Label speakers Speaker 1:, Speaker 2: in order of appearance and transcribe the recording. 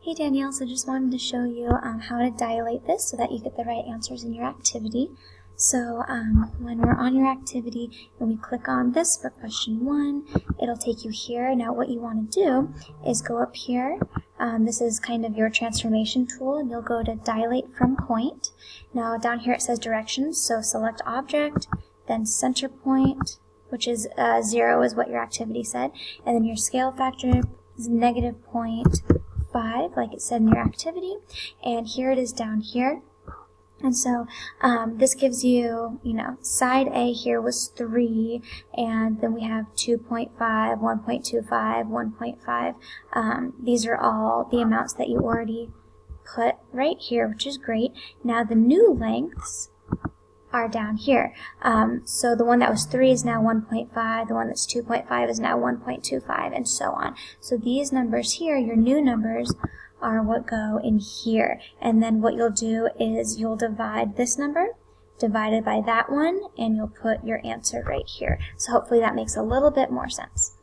Speaker 1: Hey Danielle, so just wanted to show you how to dilate this so that you get the right answers in your activity. So when we're on your activity and we click on this for question 1, it'll take you here. Now what you want to do is go up here. This is kind of your transformation tool, and you'll go to dilate from point. Now down here it says directions, so select object, then center point, which is 0 is what your activity said, and then your scale factor is -0.5 like it said in your activity, and here it is down here. And so this gives you, side A here was 3, and then we have 2.5, 1.25, 1.5. These are all the amounts that you already put right here, which is great. Now the new lengths are down here. So the one that was 3 is now 1.5, the one that's 2.5 is now 1.25, and so on. So these numbers here, your new numbers, are what go in here. And then what you'll do is you'll divide this number divided by that one, and you'll put your answer right here. So hopefully that makes a little bit more sense.